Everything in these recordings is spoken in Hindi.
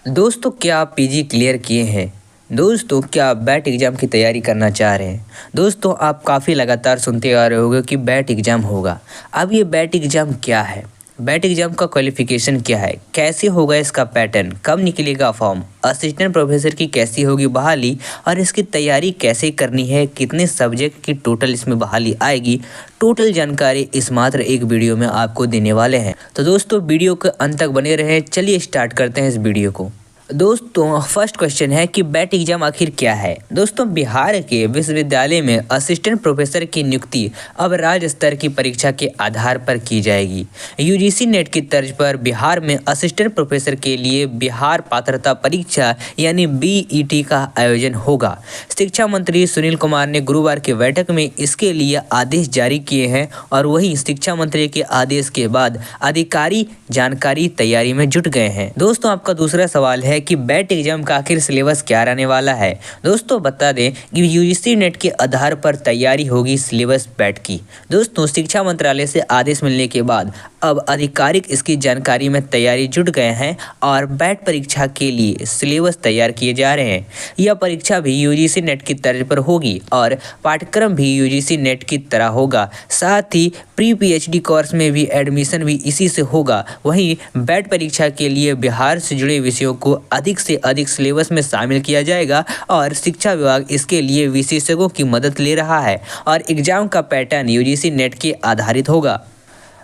दोस्तों क्या आप पीजी क्लियर किए हैं? दोस्तों क्या आप बैट एग्ज़ाम की तैयारी करना चाह रहे हैं? दोस्तों आप काफ़ी लगातार सुनते आ रहे होंगे कि बैट एग्ज़ाम होगा। अब ये बैट एग्ज़ाम क्या है? बैट एग्ज़ाम का क्वालिफ़िकेशन क्या है? कैसे होगा इसका पैटर्न? कब निकलेगा फॉर्म? असिस्टेंट प्रोफेसर की कैसी होगी बहाली और इसकी तैयारी कैसे करनी है? कितने सब्जेक्ट की टोटल इसमें बहाली आएगी? टोटल जानकारी इस मात्र एक वीडियो में आपको देने वाले हैं। तो दोस्तों वीडियो के अंत तक बने रहें। चलिए स्टार्ट करते हैं इस वीडियो को। दोस्तों फर्स्ट क्वेश्चन है कि बैट एग्जाम आखिर क्या है। दोस्तों बिहार के विश्वविद्यालय में असिस्टेंट प्रोफेसर की नियुक्ति अब राज्य स्तर की परीक्षा के आधार पर की जाएगी। यूजीसी नेट की तर्ज पर बिहार में असिस्टेंट प्रोफेसर के लिए बिहार पात्रता परीक्षा यानी बीईटी का आयोजन होगा। शिक्षा मंत्री सुनील कुमार ने गुरुवार की बैठक में इसके लिए आदेश जारी किए हैं और वहीं शिक्षा मंत्री के आदेश के बाद अधिकारी जानकारी तैयारी में जुट गए हैं। दोस्तों आपका दूसरा सवाल है कि बैट एग्जाम का आखिर सिलेबस क्या रहने वाला है। दोस्तों बता दें कि यूजीसी नेट के आधार पर तैयारी होगी सिलेबस बैट की। दोस्तों शिक्षा मंत्रालय से आदेश मिलने के बाद अब आधिकारिक इसकी जानकारी में तैयारी जुट गए हैं और बैट परीक्षा के लिए सिलेबस तैयार किए जा रहे हैं। यह परीक्षा भी यूजीसी नेट की तर्ज पर होगी और पाठ्यक्रम भी यूजीसी नेट की तरह होगा। साथ ही प्री पीएचडी कोर्स में भी एडमिशन भी इसी से होगा। वहीं बैट परीक्षा के लिए बिहार से जुड़े विषयों को अधिक से अधिक सिलेबस में शामिल किया जाएगा और शिक्षा विभाग इसके लिए विशेषज्ञों की मदद ले रहा है और एग्जाम का पैटर्न यूजीसी नेट के आधारित होगा।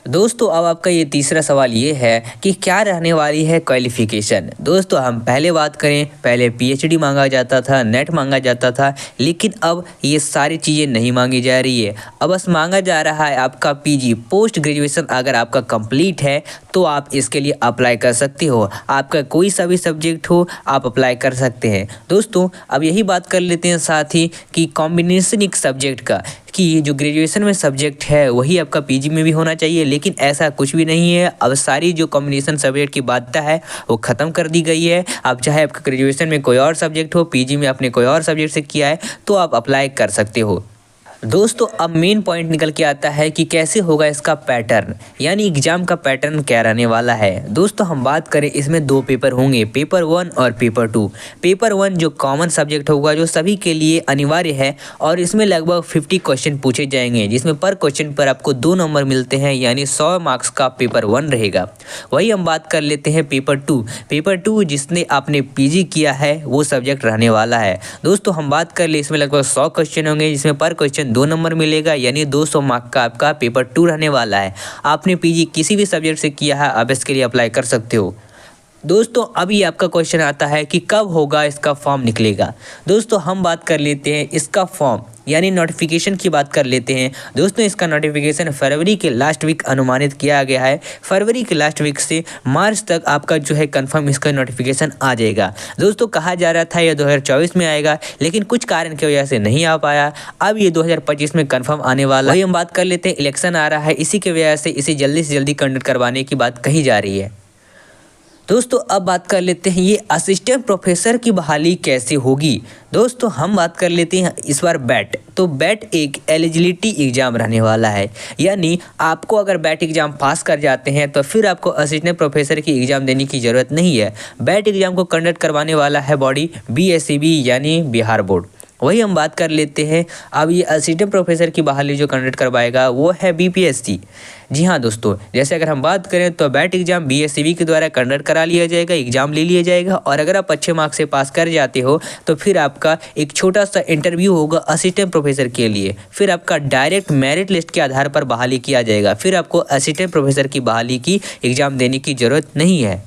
दोस्तों अब आपका ये तीसरा सवाल ये है कि क्या रहने वाली है क्वालिफिकेशन। दोस्तों हम पहले बात करें, पहले पीएचडी मांगा जाता था, नेट मांगा जाता था, लेकिन अब ये सारी चीज़ें नहीं मांगी जा रही है। अब बस मांगा जा रहा है आपका पीजी पोस्ट ग्रेजुएशन अगर आपका कंप्लीट है तो आप इसके लिए अप्लाई कर सकते हो। आपका कोई सा भी सब्जेक्ट हो आप अप्लाई कर सकते हैं। दोस्तों अब यही बात कर लेते हैं साथ ही कि कॉम्बिनेशन एक सब्जेक्ट का कि जो ग्रेजुएशन में सब्जेक्ट है वही आपका पीजी में भी होना चाहिए, लेकिन ऐसा कुछ भी नहीं है। अब सारी जो कॉम्बिनेशन सब्जेक्ट की बाध्यता है वो ख़त्म कर दी गई है। अब चाहे आपका ग्रेजुएशन में कोई और सब्जेक्ट हो, पीजी में आपने कोई और सब्जेक्ट से किया है तो आप अप्लाई कर सकते हो। दोस्तों अब मेन पॉइंट निकल के आता है कि कैसे होगा इसका पैटर्न, यानी एग्जाम का पैटर्न क्या रहने वाला है। दोस्तों हम बात करें इसमें दो पेपर होंगे, पेपर 1 और पेपर 2। पेपर 1 जो कॉमन सब्जेक्ट होगा जो सभी के लिए अनिवार्य है और इसमें लगभग 50 क्वेश्चन पूछे जाएंगे जिसमें पर क्वेश्चन पर आपको 2 नंबर मिलते हैं, यानी 100 मार्क्स का पेपर 1 रहेगा। वही हम बात कर लेते हैं पेपर 2। पेपर 2 जिसने आपने पीजी किया है वो सब्जेक्ट रहने वाला है। दोस्तों हम बात कर ले इसमें लगभग 100 क्वेश्चन होंगे जिसमें पर क्वेश्चन 2 नंबर मिलेगा, यानी 200 मार्क का आपका पेपर 2 रहने वाला है। आपने पीजी किसी भी सब्जेक्ट से किया है आप इसके लिए अप्लाई कर सकते हो। दोस्तों अभी आपका क्वेश्चन आता है कि कब होगा इसका फॉर्म निकलेगा। दोस्तों हम बात कर लेते हैं इसका फॉर्म यानी नोटिफिकेशन की बात कर लेते हैं। दोस्तों इसका नोटिफिकेशन फरवरी के लास्ट वीक अनुमानित किया गया है। फरवरी के लास्ट वीक से मार्च तक आपका जो है कंफर्म इसका नोटिफिकेशन आ जाएगा। दोस्तों कहा जा रहा था ये 2024 में आएगा, लेकिन कुछ कारण की वजह से नहीं आ पाया। अब ये 2025 में कंफर्म आने वाला है। वही हम बात कर लेते हैं, इलेक्शन आ रहा है, इसी की वजह से इसे जल्दी से जल्दी कंडक्ट करवाने की बात कही जा रही है। दोस्तों अब बात कर लेते हैं ये असिस्टेंट प्रोफेसर की बहाली कैसे होगी। दोस्तों हम बात कर लेते हैं इस बार बैट। तो बैट एक एलिजिबिलिटी एग्ज़ाम रहने वाला है, यानी आपको अगर बैट एग्ज़ाम पास कर जाते हैं तो फिर आपको असिस्टेंट प्रोफेसर की एग्ज़ाम देने की ज़रूरत नहीं है। बैट एग्ज़ाम को कंडक्ट करवाने वाला है बॉडी बीएसईबी यानी बिहार बोर्ड। वही हम बात कर लेते हैं अब ये असिस्टेंट प्रोफेसर की बहाली जो कंडक्ट करवाएगा वो है बीपीएससी। जी हाँ दोस्तों, जैसे अगर हम बात करें तो बैट एग्जाम बीएसईबी के द्वारा कंडक्ट करा लिया जाएगा, एग्जाम ले लिया जाएगा और अगर आप अच्छे मार्क्स से पास कर जाते हो तो फिर आपका एक छोटा सा इंटरव्यू होगा असिस्टेंट प्रोफेसर के लिए। फिर आपका डायरेक्ट मेरिट लिस्ट के आधार पर बहाली किया जाएगा। फिर आपको असिस्टेंट प्रोफेसर की बहाली की एग्ज़ाम देने की ज़रूरत नहीं है।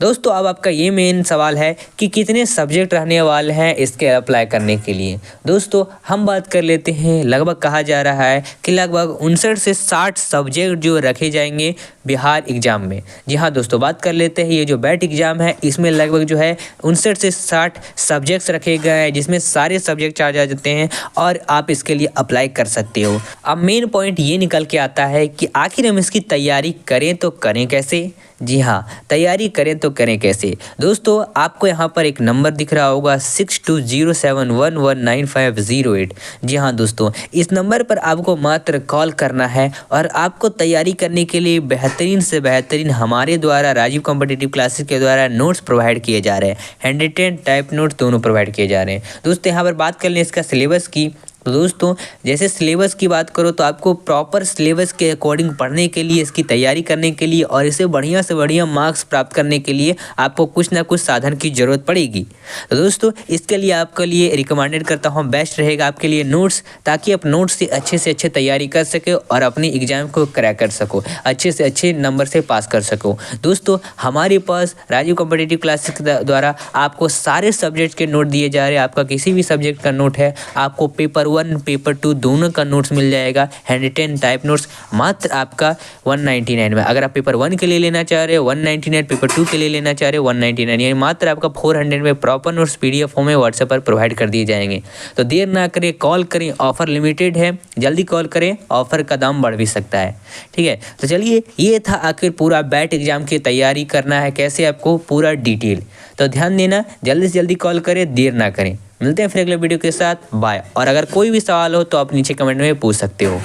दोस्तों अब आपका ये मेन सवाल है कि कितने सब्जेक्ट रहने वाले हैं इसके अप्लाई करने के लिए। दोस्तों हम बात कर लेते हैं, लगभग कहा जा रहा है कि लगभग 59 से 60 सब्जेक्ट जो रखे जाएंगे बिहार एग्ज़ाम में। जी हाँ दोस्तों, बात कर लेते हैं ये जो बैट एग्ज़ाम है इसमें लगभग जो है 59 से 60 सब्जेक्ट्स रखे गए हैं जिसमें सारे सब्जेक्ट आ जाते हैं और आप इसके लिए अप्लाई कर सकते हो। अब मेन पॉइंट ये निकल के आता है कि आखिर हम इसकी तैयारी करें तो करें कैसे। जी हाँ, तैयारी करें तो करें कैसे। दोस्तों आपको यहाँ पर एक नंबर दिख रहा होगा 6207119508। जी हाँ दोस्तों, इस नंबर पर आपको मात्र कॉल करना है और आपको तैयारी करने के लिए बेहतरीन से बेहतरीन हमारे द्वारा राजीव कॉम्पिटिटिव क्लासेस के द्वारा नोट्स प्रोवाइड किए जा रहे हैं। हैंड रिटेन टाइप नोट्स दोनों प्रोवाइड किए जा रहे हैं। दोस्तों यहाँ पर बात कर लें इसका सिलेबस की, तो दोस्तों जैसे सिलेबस की बात करो तो आपको प्रॉपर सिलेबस के अकॉर्डिंग पढ़ने के लिए, इसकी तैयारी करने के लिए और इसे बढ़िया से बढ़िया मार्क्स प्राप्त करने के लिए आपको कुछ ना कुछ साधन की ज़रूरत पड़ेगी। तो दोस्तों इसके लिए आपके लिए रिकमेंडेड करता हूँ, बेस्ट रहेगा आपके लिए नोट्स, ताकि आप नोट्स से अच्छे तैयारी कर सके और अपनी एग्ज़ाम को क्रैक कर सको, अच्छे से अच्छे नंबर से पास कर सको। दोस्तों हमारे पास राजीव कॉम्पिटिटिव क्लासेस द्वारा आपको सारे सब्जेक्ट के नोट दिए जा रहे हैं। आपका किसी भी सब्जेक्ट का नोट है, आपको पेपर 1 पेपर 2 दोनों का नोट्स मिल जाएगा। हैंड रिटेन टाइप नोट्स मात्र आपका 199 में। अगर आप पेपर 1 के लिए लेना चाह रहे हो 199, पेपर 2 के लिए लेना चाह रहे हो 199, यानी मात्र आपका 400 में प्रॉपर नोट्स PDF फॉर्म में व्हाट्सएप पर प्रोवाइड कर दिए जाएंगे। तो देर ना करें, कॉल करें, ऑफर लिमिटेड है, जल्दी कॉल करें, ऑफर का दाम बढ़ भी सकता है। ठीक है, तो चलिए ये था आखिर पूरा बैट एग्जाम की तैयारी करना है कैसे, आपको पूरा डिटेल। तो ध्यान देना, जल्दी से जल्दी कॉल करें, देर ना करें। मिलते हैं फिर अगले वीडियो के साथ, बाय। और अगर कोई भी सवाल हो तो आप नीचे कमेंट में पूछ सकते हो।